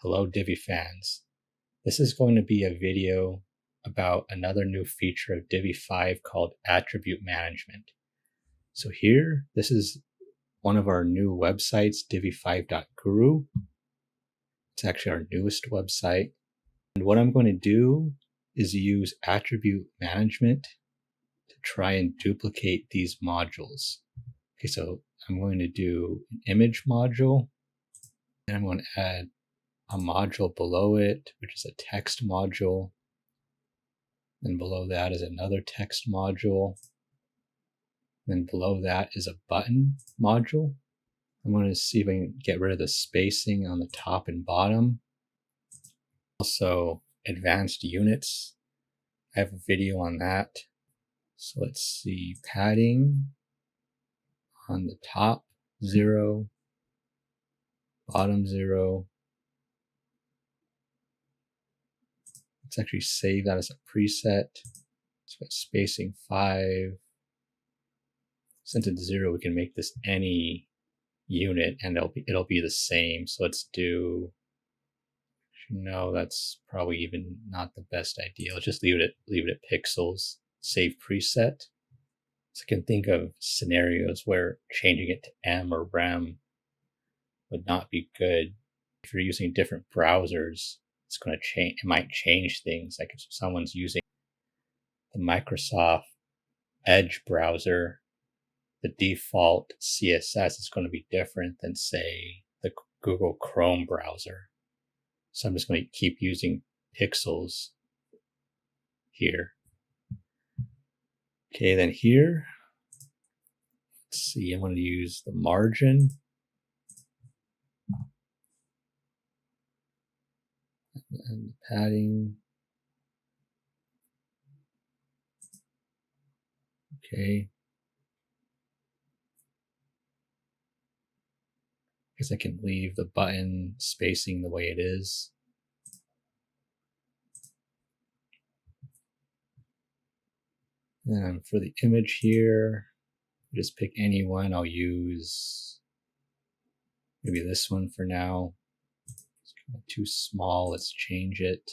Hello Divi fans. This is going to be a video about another new feature of Divi 5 called attribute management. So here, this is one of our new websites, divi5.guru. It's actually our newest website. And what I'm going to do is use attribute management to try and duplicate these modules. Okay, so I'm going to do an image module, and I'm going to add a module below it, which is a text module. Then below that is another text module. Then below that is a button module. I'm going to see if I can get rid of the spacing on the top and bottom. Also, advanced units. I have a video on that. So let's see, padding on the top, 0, bottom 0. Let's actually save that as a preset. It's got spacing 5. Since it's 0, we can make this any unit and it'll be the same. So let's do, no, that's probably even not the best idea. Let's just leave it at pixels. Save preset. So I can think of scenarios where changing it to M or rem would not be good. If you're using different browsers, it's going to change. It might change things. Like if someone's using the Microsoft Edge browser, the default CSS is going to be different than, say, the Google Chrome browser. So I'm just going to keep using pixels here. Okay, then here, let's see, I'm going to use the margin. And the padding. Okay. I guess I can leave the button spacing the way it is. And for the image here, just pick any one. I'll use maybe this one for now. It's kind of too small. Let's change it.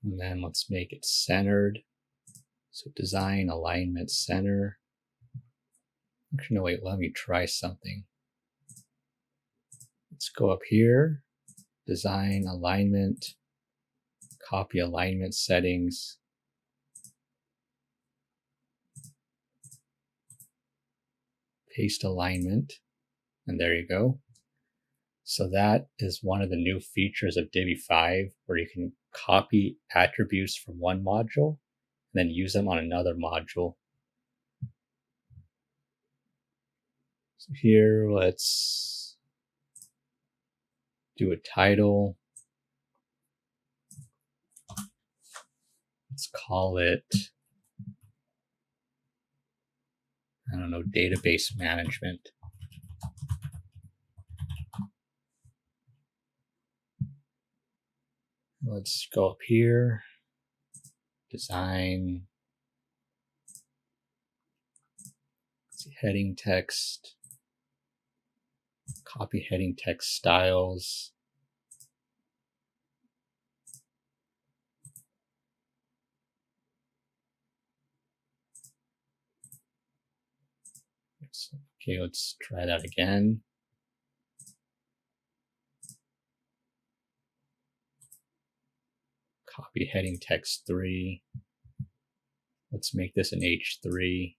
And then let's make it centered. So design, alignment, center. Actually, no, wait, let me try something. Let's go up here, design, alignment, copy alignment settings. Paste alignment, and there you go. So that is one of the new features of Divi 5, where you can copy attributes from one module and then use them on another module. So here, let's do a title. Let's call it, I don't know, database management. Let's go up here, design, let's see, heading text, copy heading text styles. Okay, let's try that again. Copy heading text 3. Let's make this an H3.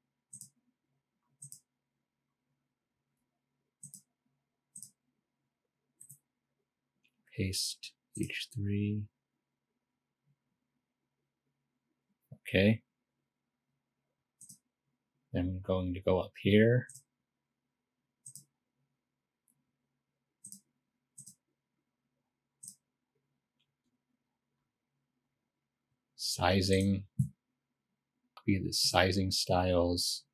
Paste H3. Okay. Then I'm going to go up here. Sizing. Copy the sizing styles.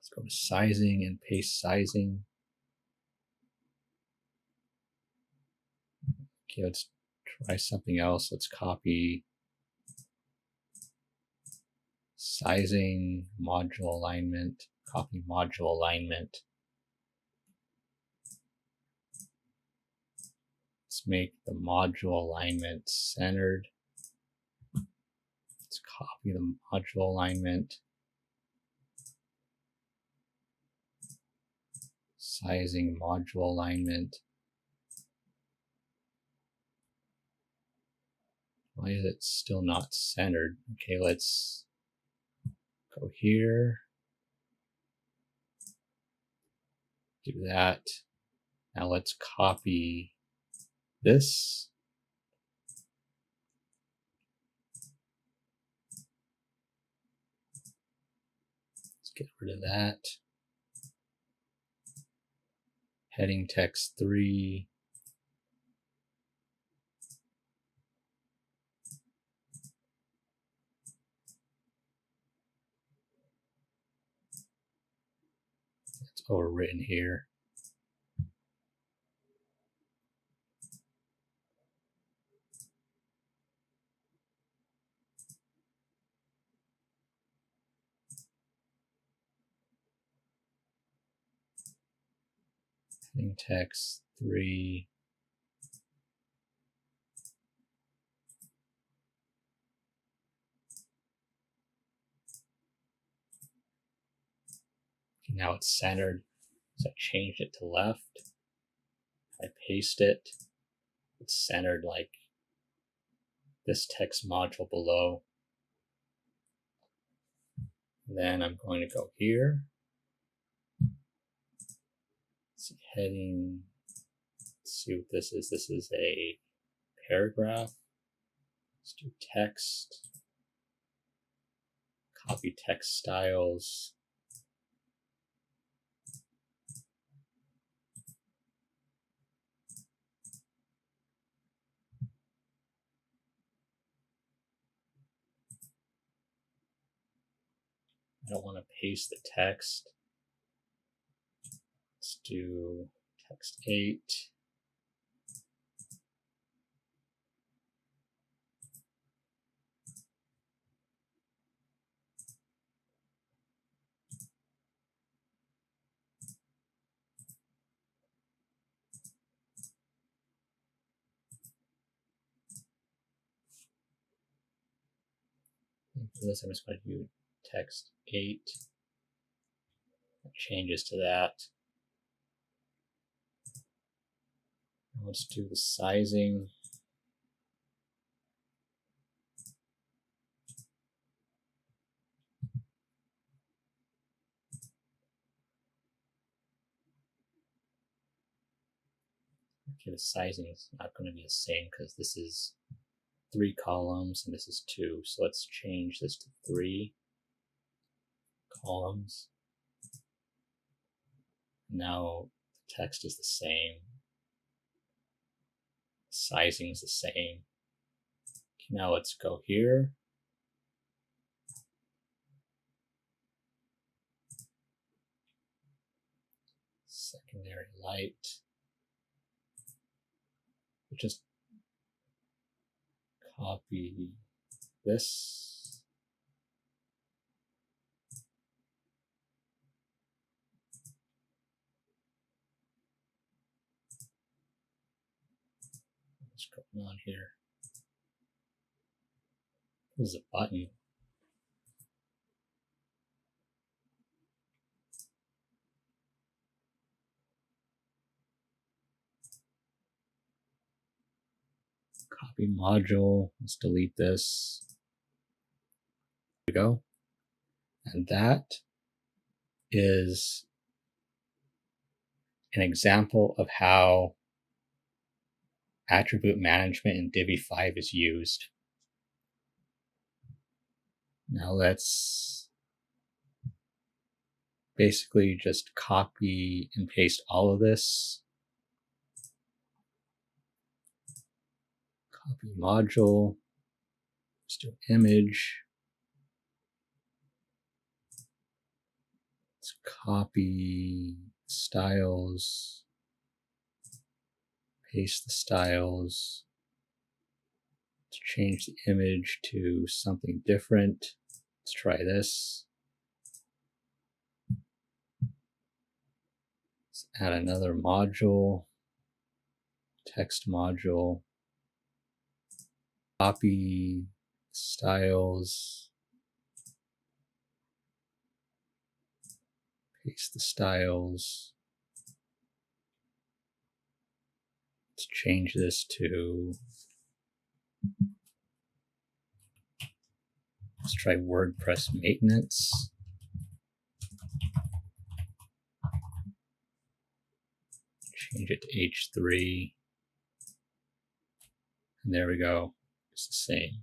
Let's go to sizing and paste sizing. Okay, let's try something else. Let's copy sizing, module alignment, copy module alignment. Let's make the module alignment centered. Let's copy the module alignment. Sizing, module alignment. Why is it still not centered? Okay, let's go here. Do that. Now let's copy this. Let's get rid of that. Heading text 3. It's overwritten here. Heading text 3. Now it's centered. So I changed it to left. I paste it. It's centered like this text module below. Then I'm going to go here. Let's see, heading. Let's see what this is. This is a paragraph. Let's do text. Copy text styles. I don't want to paste the text. Let's do text 8. And for this, I'm just going to do text 8. Changes to that. Let's do the sizing. Okay, the sizing is not going to be the same because this is 3 columns and this is 2. So let's change this to 3 columns. Now the text is the same. Sizing is the same. Okay, now let's go here. Secondary light. Just copy this. What's going on here? This is a button. Copy module. Let's delete this. There we go. And that is an example of how attribute management in Divi 5 is used. Now let's basically just copy and paste all of this. Copy module. Let's do image. Let's copy styles, paste the styles. Let's change the image to something different. Let's try this. Let's add another module, text module, copy styles, paste the styles. Let's change this to, let's try WordPress maintenance. Change it to H3. And there we go. It's the same.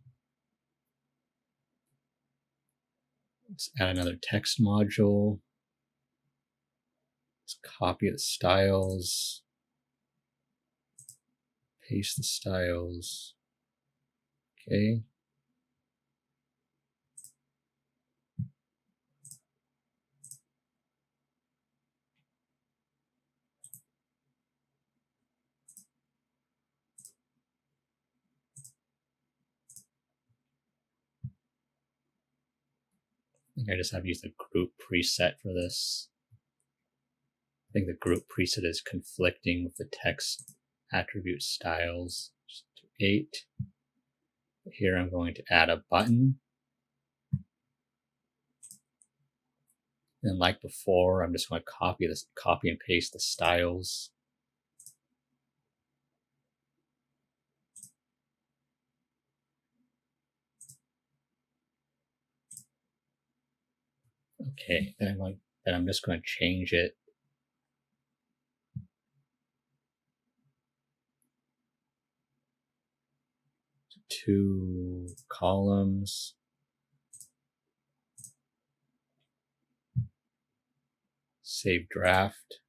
Let's add another text module. Let's copy the styles, paste the styles. Okay. I think I just have to use the group preset for this. I think the group preset is conflicting with the text attribute styles. Just do 8. Here I'm going to add a button. And like before, I'm just going to copy and paste the styles. Okay, then I'm just going to change it to 2 columns. Save draft.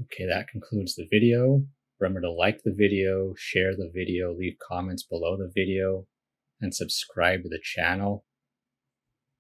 Okay, that concludes the video. Remember to like the video, share the video, leave comments below the video, and subscribe to the channel.